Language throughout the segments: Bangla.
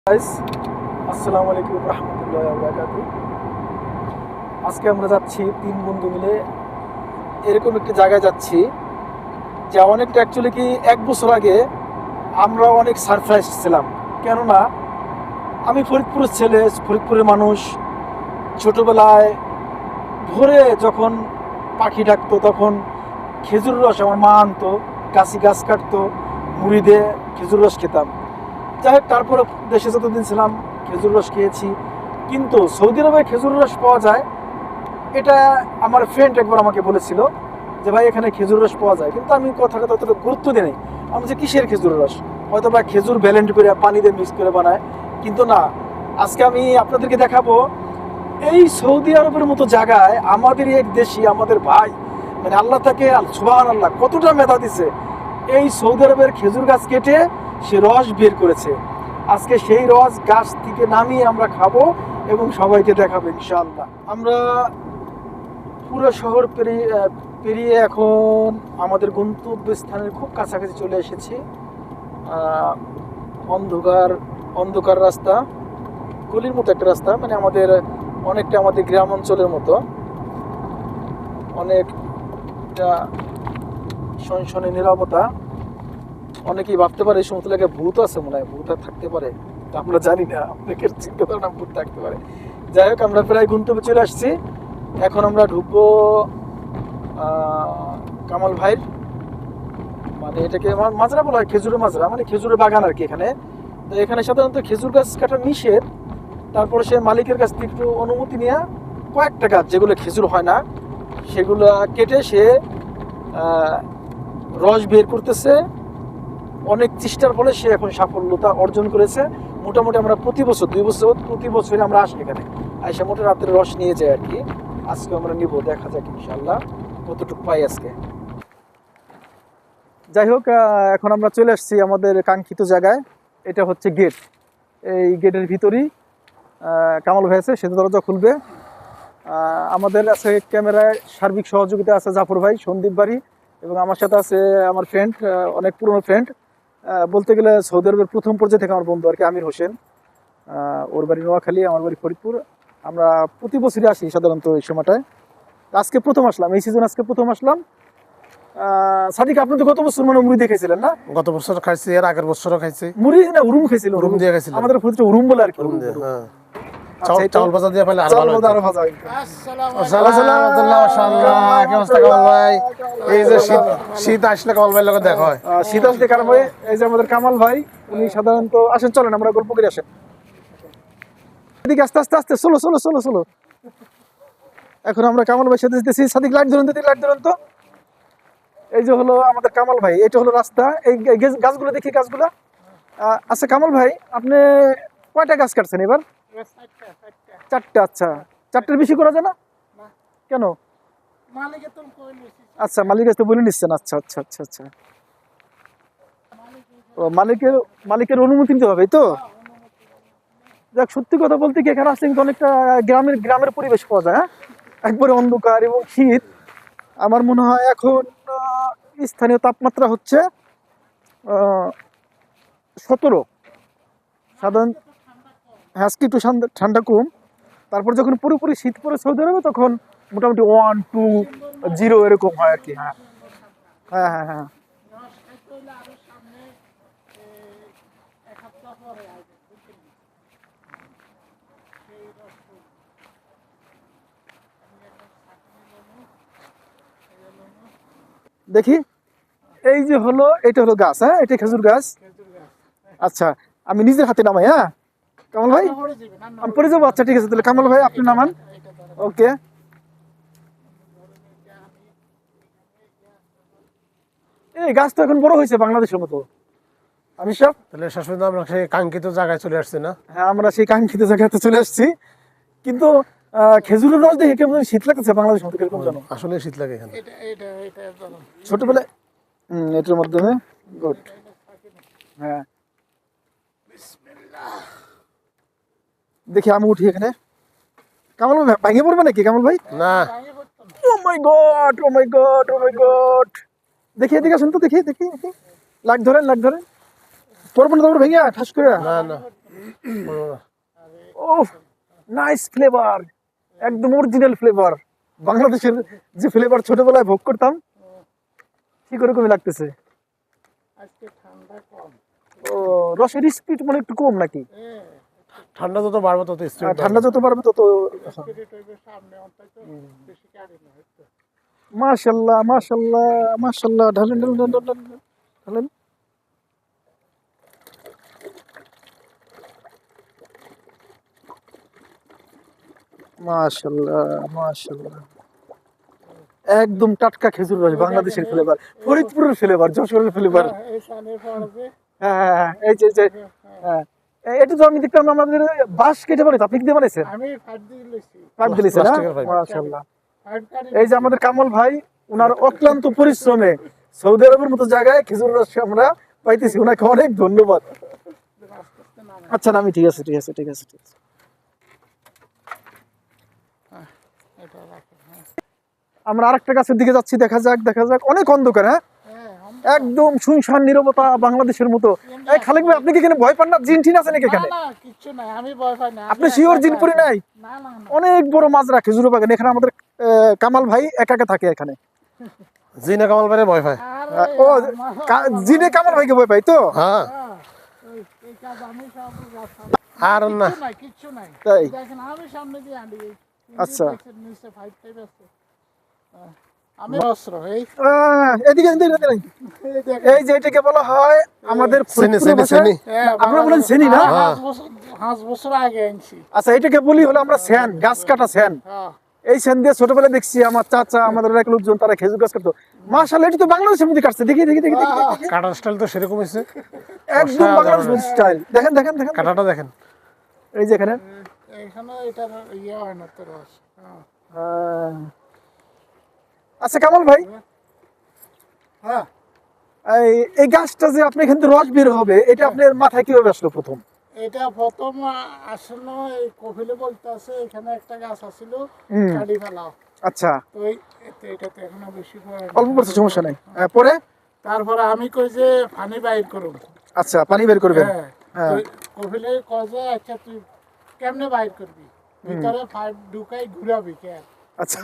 গাইস, আসসালামু আলাইকুম রহমতুল্লাহি ওয়া বারাকাতুহু। আজকে আমরা যাচ্ছি তিন বন্ধু মিলে এরকম একটি জায়গায় যাচ্ছি যা অনেকটা অ্যাকচুয়ালি কি 1 বছর আগে আমরা অনেক সারপ্রাইজ ছিলাম। কেননা আমি ফরিদপুরের ছেলে, ফরিদপুরের মানুষ। ছোটবেলায় ভোরে যখন পাখি ডাকতো তখন খেজুর রস আমার মা আনতো, গাছ কাটতো, মুড়ি দিয়ে খেজুর রস খেতাম। যাই হোক, তারপরে দেশে যতদিন ছিলাম খেজুর রস খেয়েছি, কিন্তু সৌদি আরবে খেজুর রস পাওয়া যায় এটা আমার ফ্রেন্ড একবার আমাকে বলেছিল যে ভাই এখানে খেজুর রস পাওয়া যায়, কিন্তু আমি কথাটা ততটা গুরুত্ব দিই নাই। আমি যে কিসের খেজুর রস, হয়তো বা খেজুর ব্যালেন্ড করে পানি দিয়ে মিক্স করে বানায়, কিন্তু না। আজকে আমি আপনাদেরকে দেখাবো এই সৌদি আরবের মতো জায়গায় আমাদের এক দেশি, আমাদের ভাই, মানে আল্লাহ তাকে সুবহানাল্লাহ কতটা মেধা দিছে, এই সৌদি আরবের খেজুর গাছ কেটে সে রস বের করেছে। আজকে সেই রস গাছ থেকে নামিয়ে আমরা খাবো এবং সবাইকে দেখাবো ইনশাআল্লাহ। আমরা পুরো শহর পেরিয়ে এখন আমাদের গন্তব্যস্থানের খুব কাছাকাছি চলে এসেছি। অন্ধকার অন্ধকার রাস্তা, গলির মতো একটা রাস্তা, মানে অনেকটা আমাদের গ্রাম অঞ্চলের মতো, অনেকটা সনসনে নীরবতা। অনেকেই ভাবতে পারে এই সমস্ত এলাকায় ভূত আছে, মনে হয় ভূত থাকতে পারে, আমরা জানি না, অনেকের চিন্তা ধারণা ভূত থাকতে পারে। যাই হোক, আমরা প্রায় গন্তব্যে চলে আসছি। এখন আমরা ঢুকবো কামাল ভাইয়ের, মানে এটাকে মাজরা বলা হয়, খেজুরের মাজরা, মানে খেজুরের বাগান আর কি এখানে। তো এখানে সাধারণত খেজুর গাছ কাটা নিষেধ। তারপরে সে মালিকের কাছ থেকে একটু অনুমতি নিয়ে কয়েকটা গাছ যেগুলো খেজুর হয় না সেগুলো কেটে সে রস বের করতেছে। অনেক চেষ্টার ফলে সে এখন সাফল্যতা অর্জন করেছে। মোটামুটি আমরা প্রতি বছর 2 বছর প্রতি বছরে আমরা আসি এখানে, আইসা মোটা রাতের রস নিয়ে যাই আর কি। আজকে আমরা নিব, দেখা যাক ইনশাল্লাহ কতটুকু পাই আজকে। যাই হোক, এখন আমরা চলে আসছি আমাদের কাঙ্ক্ষিত জায়গায়। এটা হচ্ছে গেট। এই গেটের ভিতরেই কামাল ভাই আছে, সে দরজা খুলবে। আমাদের আছে ক্যামেরায় সার্বিক সহযোগিতা আছে জাফর ভাই, সন্দীপ বাড়ি, এবং আমার সাথে আছে আমার ফ্রেন্ড, অনেক পুরনো ফ্রেন্ড, বলতে গেলে সৌদি আরবের প্রথম পর্যায়ে থেকে আমার বন্ধু আর কি, আমির হোসেন। ওর বাড়ি নোয়াখালী, আমার বাড়ি ফরিদপুর। আমরা প্রতি বছরই আসি সাধারণত এই সময়টায়। আজকে প্রথম আসলাম, এই সিজন আজকে প্রথম আসলাম। সাদিক, আপনি তো গত বছর মানে মুড়ি দিয়ে খাইছিলেন না? গত বছর খাইছি, এর আগের বছরও খাইছি। মুড়ি না, উরুম খাইছিল। উরুম দিয়ে খাইছিলাম। আমাদের ফরিদপুরে উরুম বলে আর কি। উরুম দিয়ে, হ্যাঁ। আচ্ছা, চাউল ভাজা দিয়ে পাইলে চাউল ভাজা আরো ভাজা। আসসালামু মাশাআল্লাহ, কি অবস্থা কামাল ভাই? এই যে শীত আসলে কামাল ভাইয়ের লগে দেখা হয়। শীত আসলে কামাল ভাই, এই যে আমাদের কামাল ভাই, উনি সাধারণত আসেন, চলেন আমরা গল্প করে আসেন। এদিকে আস্তে আস্তে আস্তে, চলো চলো চলো চলো। এখন আমরা কামাল ভাই সাথে যেতেছি। সাদিক, লাইট ধরুন তো, লাইট ধরুন তো। এই যে হলো আমাদের কামাল ভাই, এটা হলো রাস্তা। এই গাছগুলো দেখি, গাছগুলো। আচ্ছা কামাল ভাই, আপনি কয়টা গাছ কাটছেন এবার? 4টা। আচ্ছা, 4টার বেশি করা যায় না কেন? আচ্ছা, মালিক তো বলে নিচ্ছেন। আচ্ছা আচ্ছা আচ্ছা আচ্ছা, ও মালিকের অনুমতি নিতে হবে, তো যাক, সত্যি কথা বলতে কি এখানে আসলে কিন্তু অনেকটা গ্রামের পরিবেশ পাওয়া যায়। হ্যাঁ, একবারে অন্ধকার এবং শীত। আমার মনে হয় এখন স্থানীয় তাপমাত্রা হচ্ছে 17। সাধারণ, হ্যাঁ, আজকে একটু ঠান্ডা কম। তারপর যখন পুরোপুরি শীত পরে সৌদি আরবে তখন মোটামুটি 1, 2, 0 এরকম হয় আর কি। হ্যাঁ হ্যাঁ হ্যাঁ হ্যাঁ। দেখি, এই যে হলো, এটা হলো গাছ। হ্যাঁ, এটা খেজুর গাছ। আচ্ছা, আমি নিজের হাতে নামাই। হ্যাঁ কামাল ভাই, আমি পরে যাবো। আচ্ছা ঠিক আছে, তাহলে কামাল ভাই আপনি নামান। ওকে। এই গাছ তো এখন বড় হয়েছে বাংলাদেশের মতো। আমি সব, তাহলে শেষ পর্যন্ত আমরা সেই কাঙ্ক্ষিত জায়গায় চলে আসছি না? হ্যাঁ, আমরা সেই কাঙ্ক্ষিত জায়গাতে চলে আসছি। কিন্তু খেজুরের রস দেখে কেমন শীত লাগতেছে বাংলাদেশের মতো, কিরকম জানো? আসলে শীত লাগে এখানে। ছোটবেলায় এটার মাধ্যমে গুড। হ্যাঁ, দেখি আমি উঠি এখানে। কামাল ভাই ভাঙে পড়বে নাকি কামাল ভাই? না। ও মাই গড, ও মাই গড, ও মাই গড। দেখি এদিকে আসুন তো, দেখি দেখি দেখি। লাগ ধরেন পড়বেন তো ভেঙে ঠাস করে? না না ও নাইস ফ্লেভার, একদম অরিজিনাল ফ্লেভার, বাংলাদেশের যে ফ্লেভার ছোটবেলায় ভোগ করতাম ঠিক ওরকমই লাগতেছে। আজকে ঠান্ডা কম। ও রসের স্পিড মানে একটু কম নাকি? ঠান্ডা যত বাড়বে তত স্ট্রিট ঠান্ডা যত পারবে তত। স্পিরিট হইবে সামনে অন্তত বেশি গাড়ি না হয়তো। মাশাল্লাহ মাশাল্লাহ মাশাল্লাহ, ঢালেন ঢালেন ঢালেন ঢালেন ঢালেন। মাশাল্লাহ মাশাল্লাহ, একদম টাটকা খেজুর রস, বাংলাদেশের ফ্লেভার, ফরিদপুরের ফ্লেভার, যশোরের ফ্লেভার। এই সামনে পড়বে। হ্যাঁ হ্যাঁ হ্যাঁ, এই যে হ্যাঁ, এটা তো আমি দেখলাম আমাদের বাঁশ কেটে বানাইছে, আপনি কি দিয়ে বানাইছেন? আমি ফাইভ দিয়ে লইছি। পাইপ দিয়েছেন না? প্লাস্টিকের পাইপ। মাশাআল্লাহ। ফাইভ গাড়ি। এই যে আমাদের কামল ভাই, ওনার অক্লান্ত পরিশ্রমে সৌদি আরবের মতো জায়গায় খেজুর রস আমরা পাইতেছি, ওনাকে অনেক ধন্যবাদ। আচ্ছা নামি, ঠিক আছে ঠিক আছে ঠিক আছে ঠিক আছে। এটা রাখেন। হ্যাঁ আমরা আরেকটা গাছের দিকে যাচ্ছি, দেখা যাক দেখা যাক, অনেক অন্ধকার। হ্যাঁ হ্যাঁ একদম শুনশান নীরবতা, বাংলাদেশের মতো। এই খালেক ভাই, আপনি কি এখানে ভয় পান না? জিন টিন আছে নাকি এখানে? না না কিচ্ছু নাই, আমি ভয় পাই না। আপনি শিওর জিন পরি নাই? না না না। অনেক বড় মাজরা খেজুর বাগান এখানে, আমাদের কামাল ভাই একা একা থাকে এখানে। জিনা কামাল ভাইরে ভয় পায়। আরে ও জিনে কামাল ভাইকে ভয় পাই তো? হ্যাঁ এই কাজ আমি সব রাস্তা। আর না কিচ্ছু নাই কিচ্ছু নাই। তাই? দেখেন আমি সামনে দিয়ে আনি। আচ্ছা। নিচে ফাইভ টাইপ আছে। আমি অস্ত্র এই এদিকে এদিকে এদিকে। এই দেখেন। এই যে এটাকে বলা হয় আমাদের চিনি ফরিদপুরের চিনি ভাষায়- চিনি হ্যাঁ, আপনারা বলেন সেনি না? 5 বছর আগে আনছি। আচ্ছা, এটাকে বলি হলো আমরা স্যান, গাছ কাটা স্যান। হ্যাঁ এই স্যান দিয়ে ছোটবেলায় দেখছি আমার চাচা, আমাদের এক লোকজন, তারা খেজুর গাছ কাটতো। মাশাআল্লাহ, এটা তো বাংলাদেশের মধ্যে কাটছে। দেখি দেখি দেখি দেখি দেখি। কাটার স্টাইল তো সেরকম হয়েছে। একদম বাংলাদেশ স্টাইল। দেখেন দেখেন দেখেন, কাটাটা দেখেন। এই যে এখানে। এখানে এটার ইয়ে হয় না তো রস। হ্যাঁ আচ্ছা কামাল ভাই, হ্যাঁ এই গাছটা যে আপনি এখান থেকে রস বের হবে, এটা আপনার মাথায় কিভাবে আসলো প্রথম? এটা প্রথম আসলে এই কপিলে বলতে আছে এখানে একটা গাছ আছিল হুম। কাটি ফেলাও। আচ্ছা, তো এটাতে এখনো বেশি পড়ে না। অল্প পড়ছে, সমস্যা নাই। পরে তারপরে আমি কই যে পানি বাইর করুন। আচ্ছা, পানি বের করবেন। হ্যাঁ হ্যাঁ। তো কপিলে কয় যে আচ্ছা তুই কেমনে বাইর করবি, ভিতরে পাইপ ঢুকাই ঘুরাবি কেন? আচ্ছা,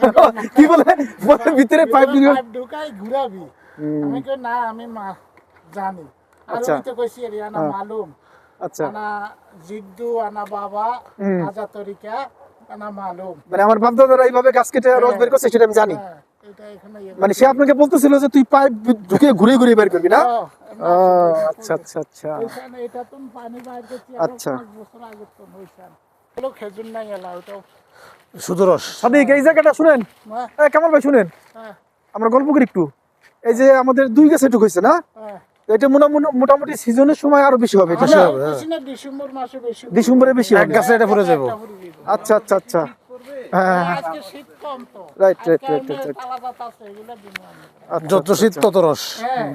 কি বলে? বলে ভিতরে পাইপ দিয়ে। পাইপ ঢুকাই ঘুরাবি। আমি কই না আমি জানি। আর আচ্ছা। আমি তো কইছি রে আনা মালুম, আচ্ছা, আনা জিদ্দু, আনা বাবা, আজা তরিকা, আনা মালুম। মানে আমার বাপ দাদারা এইভাবে গাছ কেটে রস বের করছে, সেটা আমি জানি। হ্যাঁ, এটা এখানে মানে সে আপনাকে বলতেছিল যে তুই পাইপ ঢুকে ঘুরে ঘুরে বের করবি না? ও আচ্ছা আচ্ছা আচ্ছা। এখানে এটা তুমি পানি বাইর করছি আচ্ছা। 5 বছর আগে তো হইছেন। হলো খেজুর নাই এলা ওটা। শুধু রস। সাদিক, এই জায়গাটা শুনেন। হ্যাঁ কামাল ভাই শুনেন, হ্যাঁ আমরা গল্প করি একটু। এই যে আমাদের 2 গাছে এটুক হয়েছে না, হ্যাঁ। এটা মোটামুটি সিজনের সময় আরো বেশি হবে, এটা বেশি না? হবে, হ্যাঁ। বেশি না, ডিসেম্বর মাসে বেশি। ডিসেম্বরে বেশি এক হবে। গাছে এটা পড়ে যাবো। আচ্ছা আচ্ছা আচ্ছা। হ্যাঁ হ্যাঁ, আজকে শীত কম তো। রাইট রাইট আজকে রাইট এমনি রাইট। তালা পাতা আছে, এগুলো দিন আমি। আচ্ছা, যত শীত তত রস। হ্যাঁ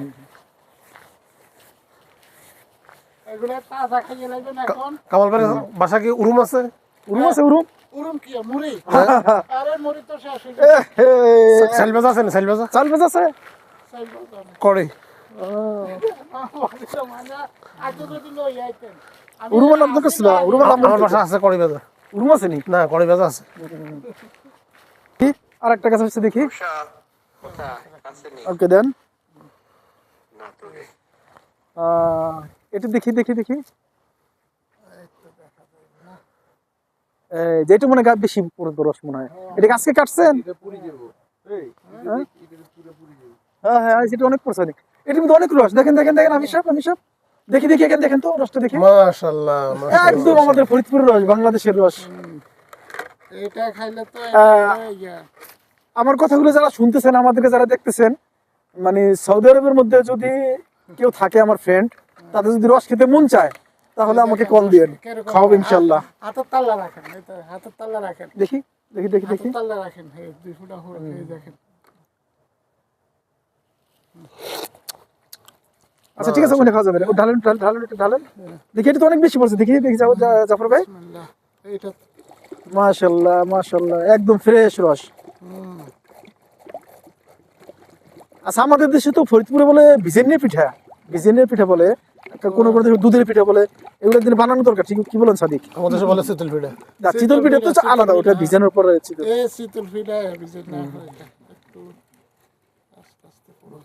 এগুলো তাজা খেয়ে লাগবে না এখন। কামাল ভাইয়ের বাসা কি উরুম আছে? উরুম আছে, উরুম। উরুম কি মুড়ি? আরে মুড়ি তো শেষ হয়ে এ, গেছে। হে, সাইল ভাজা আছে না? সাইল ভাজা চাল ভেজা আছে? সেই বলতো না। করে। মানে আজকে যদি লই আইতেন। আমি উরুমের নাম তো কিছু না, উরুমের নাম আমার বাসা আছে কড়ি ভাজা। উরুম আছে নি? না, কড়ি ভাজা আছে। আর একটা গাছ আছে দেখি। ওকে দেন। এটা দেখি দেখি দেখি। যেটা মনে হয় বেশি রস মনে হয়, এটা আজকে কাটছেন? হ্যাঁ হ্যাঁ, সেটা অনেক পড়ছে। এটার মধ্যে অনেক রস, দেখেন দেখেন দেখেন। আমি সব দেখি দেখি, এখানে দেখেন তো রসটা দেখি। মাশাআল্লাহ মাশাআল্লাহ। একদম আমাদের ফরিদপুরের রস, বাংলাদেশের রস। এটা খাইলে তো ইয়া। আমার কথাগুলো যারা শুনতেছেন, আমাদেরকে যারা দেখতেছেন, মানে সৌদি আরবের মধ্যে যদি কেউ থাকে আমার ফ্রেন্ড, তাদের যদি রস খেতে মন চায়, তাহলে আমাকে কল দিয়েন, খাওয়াবো ইনশাল্লাহ। হাতের তাল্লা রাখেন, এই তো হাতের তাল্লা রাখেন। দেখি দেখি দেখি দেখি। হাতের তাল্লা রাখেন, এই 2 ফুটা হয়ে দেখেন। আচ্ছা ঠিক আছে, ওখানে খাওয়া যাবে। ও ঢালেন ঢালেন ঢালেন, একটু ঢালেন। দেখি, এটা তো অনেক বেশি পড়ছে। দেখি দেখি, জাফর ভাই। বিসমিল্লাহ। এইটা মাশাল্লাহ মাশাল্লাহ, একদম ফ্রেশ রস। আচ্ছা, আমাদের দেশে তো ফরিদপুরে বলে বিজেনের পিঠা, বিজেনের পিঠা বলে। কোনো কোনো দেশে দুধের পিঠা বলে, এগুলো দিনে বানানো দরকার, ঠিক কি বলেন সাদিক? আমাদের দেশে বলে চিতল পিঠা। না, চিতল পিঠা তো আলাদা, ওটা ভিজানোর পরে চিতল। এই শীতল পিঠা ভিজে না হয় একটু আস্তে আস্তে পুরো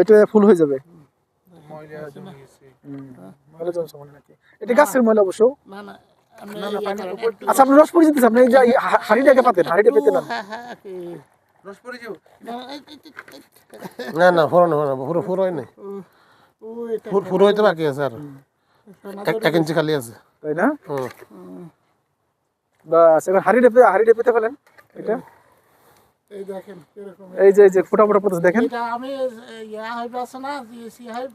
এটা ফুল হয়ে যাবে। ময়লা জমছে মনে নাকি? এটা গাছের ময়লা অবশ্য। না না আমি আচ্ছা, আপনি রস পরে যেতেছে, আপনি এই যে হাঁড়িটাকে পাতেন, হাঁড়িটা পেতে না। রস পরে যাও না না ফুরো না, পুরো ফুরো হয় নাই, ফুরো হইতে বাকি আছে আর 1 ইঞ্চি খালি আছে। তাই না? হুম। বাস, এবার হাঁড়িটা পেতে ফেলেন এটা। এই দেখেন এরকম এই যে ফোটা ফোটা পড়তেছে দেখেন। এটা আমি ইয়া হইবে আছে না জিএসি হাইব,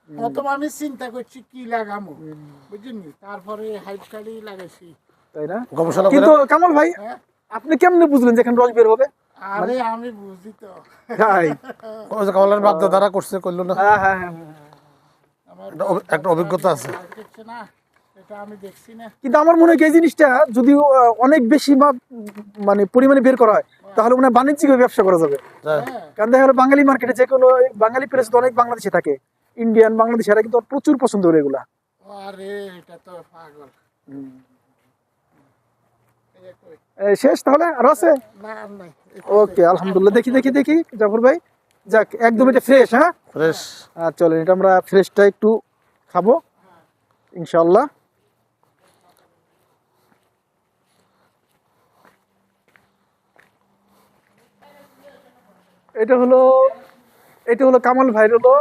প্রথম আমি চিন্তা করছি কি লাগামো বুঝিনি, তারপরে হাইব কালি লাগাইছি। তাই না? গবেষণা করে কিন্তু কামাল ভাই, হ্যাঁ আপনি কেমনে বুঝলেন যে এখানে রস বের হবে? আরে আমি বুঝি তো, তাই? ওই যে কমলের বাপ দাদারা করছে, করলো না, হ্যাঁ হ্যাঁ হ্যাঁ। আমার একটা অভিজ্ঞতা আছে। দেখছে না, এটা আমি দেখছি না। কিন্তু আমার মনে হয় কি এই জিনিসটা যদি অনেক বেশি মানে পরিমাণে বের করা হয়, তাহলে মনে হয় বাণিজ্যিক ব্যবসা করা যাবে। হ্যাঁ। হ্যাঁ কারণ দেখা গেলো বাঙালি মার্কেটে যে কোনো বাঙালি প্রেস তো অনেক বাংলাদেশে থাকে, ইন্ডিয়ান বাংলাদেশি, এরা কিন্তু প্রচুর পছন্দ করে এগুলা। আরে এটা তো পাগল। এই কই? শেষ তাহলে আরো আছে? না আর নাই। ওকে, আলহামদুলিল্লাহ। দেখি জাফর ভাই, যাক একদম এটা ফ্রেশ। হ্যাঁ, ফ্রেশ। চলেন এটা আমরা ফ্রেশটা একটু খাবো ইনশাল্লাহ। এটা হলো কামাল ভাই হলো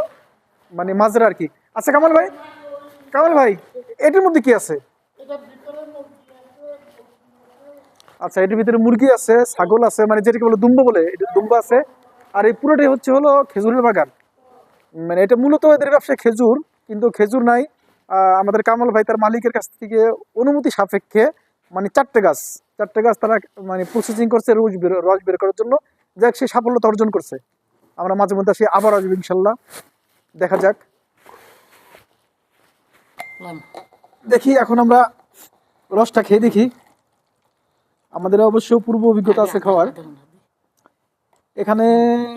মানে মাজরা আর কি। আচ্ছা কামাল ভাই এটার মধ্যে কি আছে? এটা ভিতরে মুরগি আছে, আচ্ছা, এটার ভিতরে মুরগি আছে, ছাগল আছে, মানে যেটাকে বলে দুম্বা বলে, এটা দুম্বা আছে। আর এই পুরোটাই হলো খেজুরের বাগান। মানে এটা মূলত এদের ব্যবসা খেজুর, কিন্তু খেজুর নাই। আমাদের কামাল ভাই তার মালিকের কাছ থেকে অনুমতি সাপেক্ষে মানে 4টে গাছ তারা মানে প্রসেসিং করছে রস বের করার জন্য। যাক, সে সাফল্যতা অর্জন করছে। আমরা মাঝে মধ্যে সে আবার আসবে ইনশাল্লাহ, দেখা যাক। দেখি এখন আমরা রসটা খেয়ে দেখি। আমাদের অবশ্য পূর্ব অভিজ্ঞতা আছে খাওয়ার। এখানে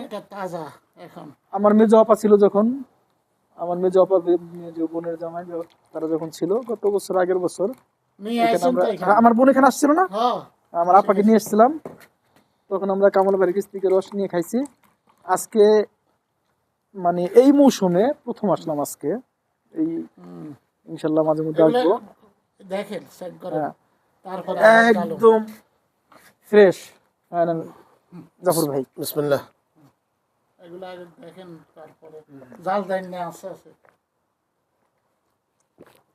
এটা তাজা এখন। আমার মেজো আপা ছিল যখন, আমার মেজো আপা মেজো বোনের জামাই তারা যখন ছিল গত বছর, আগের বছর, নিয়ে এখানে আসেন আমরা তো এখানে। আমার বোন এখানে আসছিল না, হ্যাঁ আমার আপাকে নিয়ে এসেছিলাম, তখন আমরা কামাল বাড়ির কাছ থেকে রস নিয়ে খাইছি। আজকে মানে এই মৌসুমে প্রথম আসলাম আজকে, এই ইনশাল্লাহ মাঝে মধ্যে আসবো। এগুলো দেখেন চেক করেন, হ্যাঁ, তারপরে আবার চালু। একদম ফ্রেশ। হ্যাঁ জাফর ভাই, বিসমিল্লাহ। এগুলো আগে দেখেন, তারপরে জাল দেন না আছে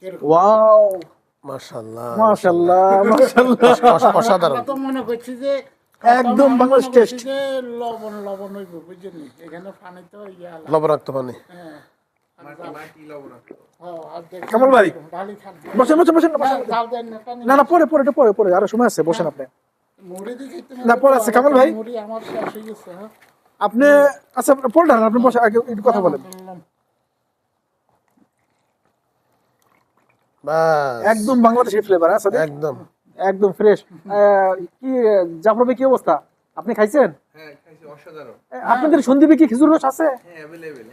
এরকম। ওয়াও, মাশাআল্লাহ মাশাআল্লাহ মাশাআল্লাহ, অসাধারণ। আমরা তো মনে করছি যে একদম আমরা বাংলাদেশ মনে করছি টেস্ট। যে লবণ হইব বুঝছেন, এখানে পানি তো ইয়া লাগে। লবণাক্ত পানি। হ্যাঁ আর দেখেন কামাল ভাই, ডালি খান। বসেন। জাল দেন না পানি। না পরে আরো সময় আছে, বসেন আপনি। মুড়ি দিয়ে খেতে না, পরে আছে কামাল ভাই। মুড়ি আমার শেষ হয়ে গেছে। হ্যাঁ আপনি আচ্ছা পরে ঢালেন, আপনি বসে আগে একটু কথা বলেন। বললাম। বাস একদম বাংলাদেশের ফ্লেভার। হ্যাঁ সাদিক? একদম ফ্রেশ। কি জাফর ভাই, কি অবস্থা? আপনি খাইছেন? হ্যাঁ খাইছি, অসাধারণ। আপনাদের সন্দীপে কি খেজুর রস আছে? হ্যাঁ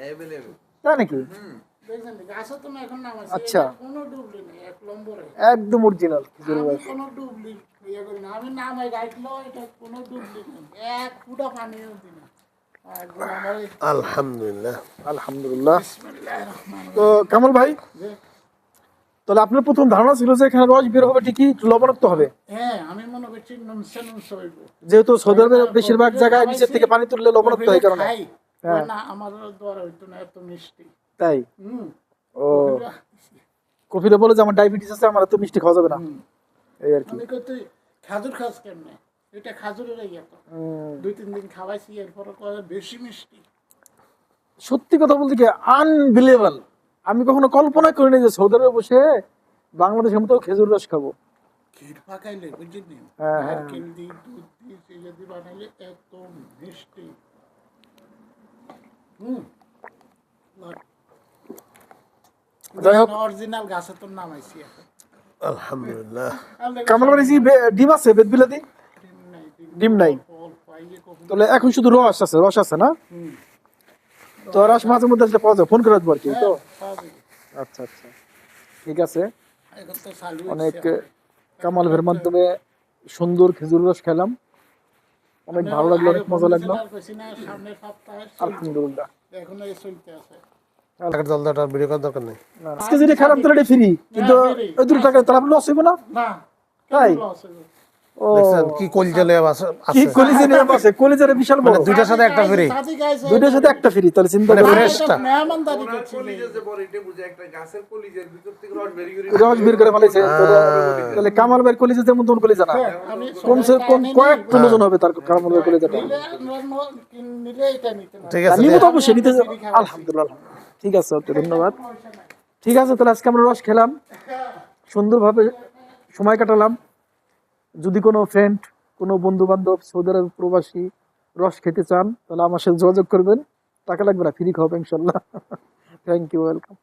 অ্যাভেলেবেল। তাই নাকি? দেখছেন গাছে তো না এখন নামাইছি। আচ্ছা। এটা কোনো ডুবলি নেই, এক নম্বরে। একদম অরিজিনাল খেজুর আমি রস। কোনো ডুবলি ইয়ে করি না, আমি নামাই রাখলো এটা কোনো ডুবলি নেই, এক ফুটা পানিও দিই না। একদম আমার এই আলহামদুলিল্লাহ। আলহামদুলিল্লাহ। বিসমিল্লাহির রহমানির তো কামাল ভাই, রহিম। তাহলে আপনার প্রথম ধারণা ছিল যে এখানে রস বের হবে ঠিকই, একটু লবণাক্ত হবে, হ্যাঁ আমি মনে করছি নুনসে হইব। যেহেতু সৌদি আরবের বেশিরভাগ জায়গায় নিচের থেকে পানি তুললে লবণাক্ত হয় কারণে। খাই, হ্যাঁ। না আমার দ্বারা হইতো না এত মিষ্টি। তাই? হুম ও, কফিলে বলে যে আমার ডায়াবেটিস আছে, আমার এত মিষ্টি খাওয়া যাবে না, এই আর কি। আমি কই তুই খাজুর খাস কেমনে, এটা খাজুরের ইয়ে তো। 2-3 দিন খাওয়াইছি, এরপর কয় বেশি মিষ্টি। সত্যি কথা বলতে কি আনবিলিভেবল, আমি কখনো কল্পনা করিনি যে সৌদি আরবে বসে বাংলাদেশের মতো খেজুর রস খাবো। ক্ষীর পাকাইলে বুঝলি, হ্যাঁ, হ্যাঁ। নারকেল দিয়ে দুধ দিয়ে চিড়ে দিয়ে বানাইলে এত মিষ্টি। যাই হোক, অরিজিনাল গাছে তো নামাইছি এখন। আলহামদুলিল্লাহ। কামাল বাড়ি ডিম আছে, বেদ বিলাতি ডিম নাই, অল্প আইয়ে কখন। তাহলে এখন শুধু রস আছে না? তো রস মাঝে মধ্যে আসলে পাওয়া যায়, ফোন করে আসবো আর কি তো। পাওয়া যাবে। আচ্ছা আচ্ছা, ঠিক আছে। এখন তো চালু অনেক হচ্ছে। কামাল ভাইয়ের মাধ্যমে সুন্দর খেজুর রস খেলাম, অনেক ভালো লাগলো, অনেক মজা লাগলো। আর কইছি না, সামনের সপ্তাহে চলছে। আলহামদুলিল্লাহ। এখনো এই চলতে আছে। টাকার জল দেওয়াটা ভিডিও করার দরকার নেই। আজকে যেটা খেলাম তো এটা ফ্রি, কিন্তু ওই 2 টাকা তাহলে লস হইব না? না, তাই? কেন loss হইব? ও দেখছেন কি কলজলে কি আছে, কলিজে নিয়ে আছে, কলিজারে বিশাল বড়, মানে দুইটার সাথে একটা ফ্রি, সাদিক আইছে, দুইটার সাথে একটা ফ্রি, তাহলে চিন্তা মানে করে fresh টা। মেহমানদারি ওনার করছে। কলিজে যে বড় এটা বুঝে একটা গাছের কলিজের ভিতর থেকে রস বের করে রস বের করে ফেলেছে। তাহলে কামাল ভাইয়ের কলিজা যেমন তোর কলিজা না, আমি কমসে কম কয়েক টন ওজন হবে তার কামাল ভাইয়ের কলিজাটা। নিলে এটা নিতে না। ঠিক আছে। নিব তো অবশ্যই নিতে, আলহামদুলিল্লাহ। ঠিক আছে, ওকে ধন্যবাদ। ঠিক আছে, তাহলে আজকে আমরা রস খেলাম, সুন্দরভাবে সময় কাটালাম। যদি কোনো ফ্রেন্ড, কোনো বন্ধু বান্ধব সৌদি আরব প্রবাসী রস খেতে চান, তাহলে আমার সাথে যোগাযোগ করবেন, টাকা লাগবে না, ফ্রি খাওয়াবো ইনশাল্লাহ। Thank you, welcome.